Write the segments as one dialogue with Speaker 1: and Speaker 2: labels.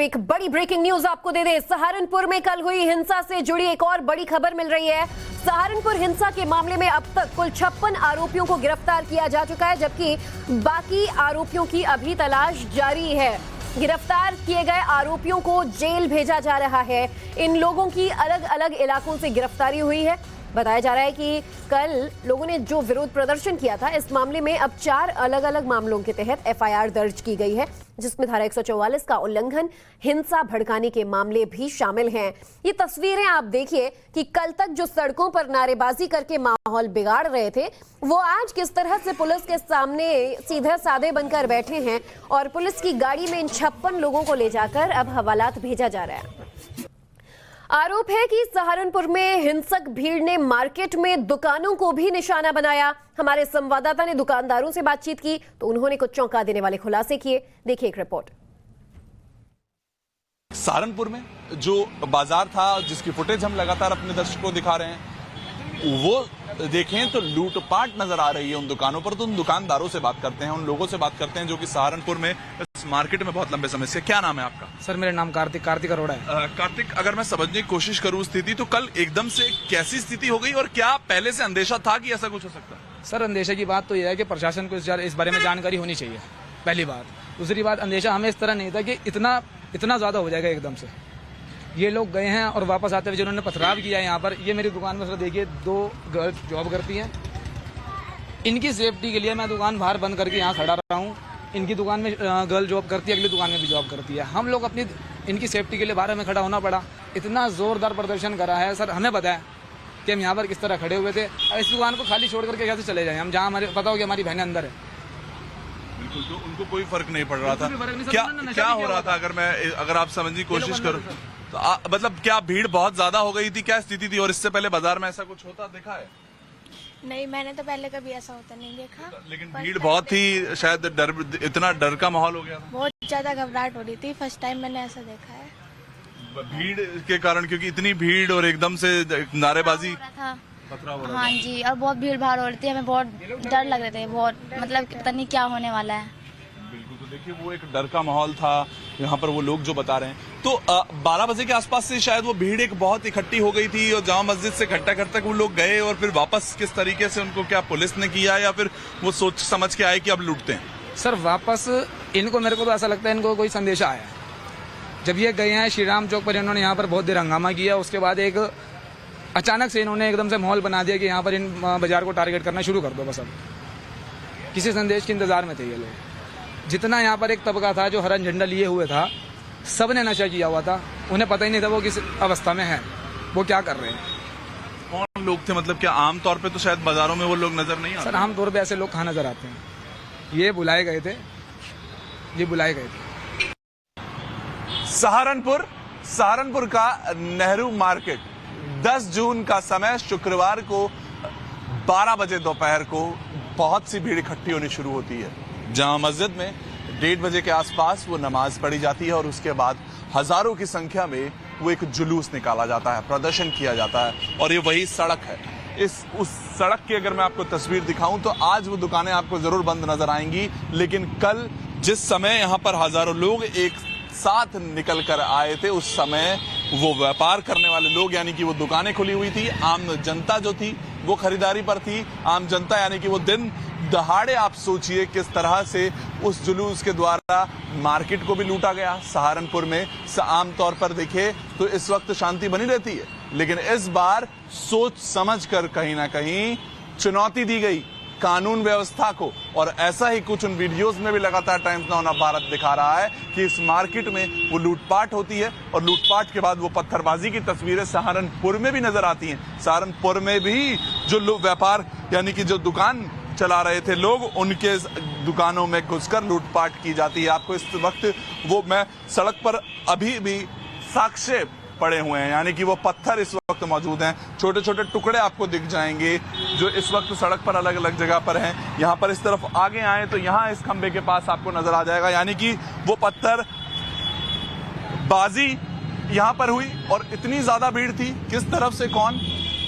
Speaker 1: एक बड़ी breaking news आपको दे दे। सहारनपुर में कल हुई हिंसा से जुड़ी एक और बड़ी खबर मिल रही है। सहारनपुर हिंसा के मामले में अब तक कुल 56 आरोपियों को गिरफ्तार किया जा चुका है, जबकि बाकी आरोपियों की अभी तलाश जारी है। गिरफ्तार किए गए आरोपियों को जेल भेजा जा रहा है। इन लोगों की अलग अलग इलाकों से गिरफ्तारी हुई है। बताया जा रहा है कि कल लोगों ने जो विरोध प्रदर्शन किया था, इस मामले में अब 4 अलग अलग मामलों के तहत एफआईआर दर्ज की गई है, जिसमें धारा 144 का उल्लंघन, हिंसा भड़काने के मामले भी शामिल हैं। ये तस्वीरें आप देखिए कि कल तक जो सड़कों पर नारेबाजी करके माहौल बिगाड़ रहे थे, वो आज किस तरह से पुलिस के सामने सीधे साधे बनकर बैठे हैं और पुलिस की गाड़ी में इन 56 लोगों को ले जाकर अब हवालात भेजा जा रहा है। आरोप है कि सहारनपुर में हिंसक भीड़ ने मार्केट में दुकानों को भी निशाना बनाया। हमारे संवाददाता ने दुकानदारों से बातचीत की तो उन्होंने कुछ चौंका देने वाले खुलासे किए। देखिए एक रिपोर्ट।
Speaker 2: सहारनपुर में जो बाजार था, जिसकी फुटेज हम लगातार अपने दर्शकों को दिखा रहे हैं, वो देखें तो लूटपाट नजर आ रही है उन दुकानों पर। तो उन दुकानदारों से बात करते हैं, उन लोगों से बात करते हैं जो कि सहारनपुर में इस मार्केट में बहुत लंबे समय से। क्या नाम है आपका?
Speaker 3: सर मेरा नाम कार्तिक अरोड़ा है।
Speaker 2: कार्तिक, अगर मैं समझने की कोशिश करूं स्थिति, तो कल एकदम से कैसी स्थिति हो गई और क्या पहले से अंदेशा था कि ऐसा कुछ हो सकता है?
Speaker 3: सर अंदेशा की बात तो यह है कि प्रशासन को इस बारे में जानकारी होनी चाहिए, पहली बात। दूसरी बात, अंदेशा हमें इस तरह नहीं था कि इतना ज्यादा हो जाएगा एकदम से। ये लोग गए हैं और वापस आते हुए जिन्होंने पथराव किया है यहाँ पर, ये मेरी दुकान में सर देखिए 2 गर्ल्स जॉब करती हैं। इनकी सेफ्टी के लिए मैं दुकान बाहर बंद करके यहाँ खड़ा रहा हूँ। इनकी दुकान में गर्ल जॉब करती है, अगली दुकान में भी जॉब करती है। हम लोग अपनी इनकी सेफ्टी के लिए बाहर में खड़ा होना पड़ा। इतना जोरदार प्रदर्शन करा है सर, हमें पता है कि हम यहाँ पर किस तरह खड़े हुए थे। इस दुकान को खाली छोड़ करके कैसे चले जाएं हम, जहाँ हमारे पता हो कि हमारी बहनें अंदर है।
Speaker 2: बिल्कुल, तो उनको कोई फर्क नहीं पड़ रहा था। क्या हो रहा था? अगर आप समझने की कोशिश करो तो मतलब क्या भीड़ बहुत ज्यादा हो गई थी? क्या स्थिति थी? और इससे पहले बाजार में ऐसा कुछ होता देखा है?
Speaker 4: नहीं, मैंने तो पहले कभी ऐसा होता नहीं देखा।
Speaker 2: लेकिन भीड़ बहुत थी, शायद इतना डर का माहौल हो गया था।
Speaker 4: बहुत ज्यादा घबराहट हो रही थी। फर्स्ट टाइम मैंने ऐसा देखा है
Speaker 2: भीड़ के कारण, क्योंकि इतनी भीड़ और एकदम से नारेबाजी
Speaker 4: था।
Speaker 2: पथराव हो रहा था।
Speaker 4: हाँ जी, और बहुत भीड़ भाड़ हो रही थी। हमें बहुत डर लग रहे थे, बहुत मतलब पता नहीं क्या होने वाला है।
Speaker 2: बिल्कुल, तो देखिए वो एक डर का माहौल था यहाँ पर, वो लोग जो बता रहे हैं। तो 12 बजे के आसपास से शायद वो भीड़ एक बहुत इकट्ठी हो गई थी और जामा मस्जिद से खट्टा तक वो लोग गए, और फिर वापस किस तरीके से उनको, क्या पुलिस ने किया या फिर वो सोच समझ के आए कि अब लूटते हैं?
Speaker 3: सर वापस इनको, मेरे को तो ऐसा लगता है इनको कोई संदेशा आया। जब ये गए हैं श्री राम चौक पर, इन्होंने यहाँ पर बहुत देर हंगामा किया। उसके बाद एक अचानक से इन्होंने एकदम से माहौल बना दिया कि यहाँ पर इन बाजार को टारगेट करना शुरू कर दो। बस अब किसी संदेश के इंतजार में थे ये लोग। जितना यहाँ पर एक तबका था जो हरा झंडा लिए हुए था, सब ने नशा किया हुआ था। उन्हें पता ही नहीं था वो किस अवस्था में है, वो क्या कर रहे हैं।
Speaker 2: कौन लोग थे? मतलब क्या आम तौर पे तो शायद बाजारों में वो लोग नजर नहीं आते?
Speaker 3: सर आम तौर पे ऐसे लोग कहाँ नजर आते हैं? ये बुलाए गए थे।
Speaker 2: सहारनपुर का नेहरू मार्केट, 10 जून का समय, शुक्रवार को 12 बजे दोपहर को बहुत सी भीड़ इकट्ठी होनी शुरू होती है। जामा मस्जिद में 1:30 बजे के आसपास वो नमाज पढ़ी जाती है और उसके बाद हजारों की संख्या में वो एक जुलूस निकाला जाता है, प्रदर्शन किया जाता है। और ये वही सड़क है। उस सड़क की अगर मैं आपको तस्वीर दिखाऊं तो आज वो दुकानें आपको जरूर बंद नजर आएंगी, लेकिन कल जिस समय यहाँ पर हजारों लोग एक साथ निकल कर आए थे, उस समय वो व्यापार करने वाले लोग, यानी कि वो दुकानें खुली हुई थी, आम जनता जो थी वो खरीदारी पर थी। आम जनता यानी कि वो दिन दहाड़े, आप सोचिए किस तरह से उस जुलूस के द्वारा मार्केट को भी लूटा गया। सहारनपुर में आम तौर पर देखे तो इस वक्त शांति बनी रहती है, लेकिन इस बार सोच समझ कर कहीं ना कहीं चुनौती दी गई कानून व्यवस्था को। और ऐसा ही कुछ उन वीडियोस में भी लगातार टाइम्स नाउ भारत दिखा रहा है कि इस मार्केट में वो लूटपाट होती है और लूटपाट के बाद वो पत्थरबाजी की तस्वीरें सहारनपुर में भी नजर आती हैं। सहारनपुर में भी जो व्यापार यानी कि जो दुकान चला रहे थे लोग, उनके दुकानों में घुसकर लूटपाट की जाती है। आपको इस वक्त वो, मैं सड़क पर अभी भी साक्ष्य पड़े हुए हैं, यानी कि वो पत्थर इस वक्त मौजूद हैं, छोटे छोटे टुकड़े आपको दिख जाएंगे जो इस वक्त सड़क पर अलग अलग जगह पर हैं। यहाँ पर इस तरफ आगे आए तो यहाँ इस खंबे के पास आपको नजर आ जाएगा, यानी कि वो पत्थर बाजी यहाँ पर हुई और इतनी ज्यादा भीड़ थी, किस तरफ से कौन,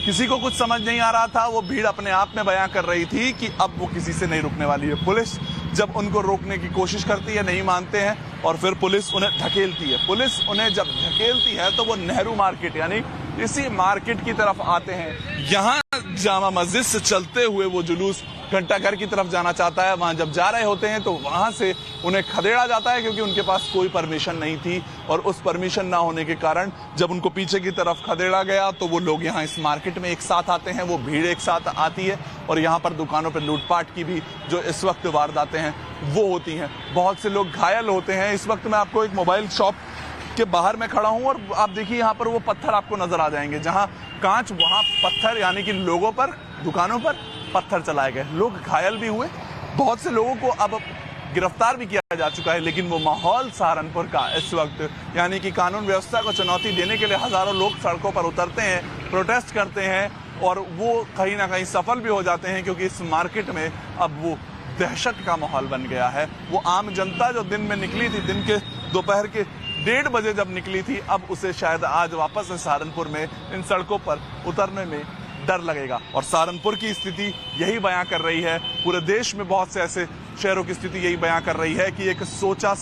Speaker 2: किसी को कुछ समझ नहीं आ रहा था। वो भीड़ अपने आप में बयां कर रही थी कि अब वो किसी से नहीं रुकने वाली है। पुलिस जब उनको रोकने की कोशिश करती है, नहीं मानते हैं और फिर पुलिस उन्हें धकेलती है। पुलिस उन्हें जब धकेलती है तो वो नेहरू मार्केट यानी इसी मार्केट की तरफ आते हैं। यहाँ जामा मस्जिद से चलते हुए वो जुलूस घंटाघर की तरफ जाना चाहता है। वहां जब जा रहे होते हैं तो वहां से उन्हें खदेड़ा जाता है क्योंकि उनके पास कोई परमिशन नहीं थी और उस परमिशन ना होने के कारण जब उनको पीछे की तरफ खदेड़ा गया तो वो लोग यहाँ इस मार्केट में एक साथ आते हैं, वो भीड़ एक साथ आती है और यहाँ पर दुकानों पर लूटपाट की भी जो इस वक्त वारदातें हैं वो होती हैं। बहुत से लोग घायल होते हैं। इस वक्त मैं आपको एक मोबाइल शॉप के बाहर में खड़ा हूं और आप देखिए यहाँ पर वो पत्थर आपको नजर आ जाएंगे, जहां कांच वहां पत्थर यानी कि लोगों पर, दुकानों पर पत्थर चलाए गए। लोग घायल भी हुए, बहुत से लोगों को अब गिरफ्तार भी किया जा चुका है। लेकिन वो माहौल सहारनपुर का इस वक्त यानी कि कानून व्यवस्था को चुनौती देने के लिए हजारों लोग सड़कों पर उतरते हैं, प्रोटेस्ट करते हैं और वो कहीं ना कहीं सफल भी हो जाते हैं क्योंकि इस मार्केट में अब वो दहशत का माहौल बन गया है। वो आम जनता जो दिन में निकली थी, दिन के दोपहर के 1:30 बजे जब निकली थी, अब उसे शायद आज वापस से सहारनपुर में इन सड़कों पर उतरने में डर लगेगा। और सहारनपुर की स्थिति यही बयां कर रही है, पूरे देश में बहुत से ऐसे शहरों की स्थिति यही बयां कर रही है कि एक सोचा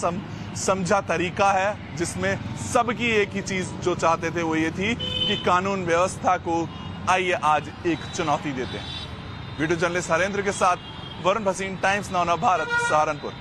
Speaker 2: समझा तरीका है जिसमें सबकी एक ही चीज जो चाहते थे वो ये थी कि कानून व्यवस्था को आइए आज एक चुनौती देते हैं। वीडियो जर्नलिस्ट हरेंद्र के साथ वरुण भसीन, टाइम्स नाउ भारत, सहारनपुर।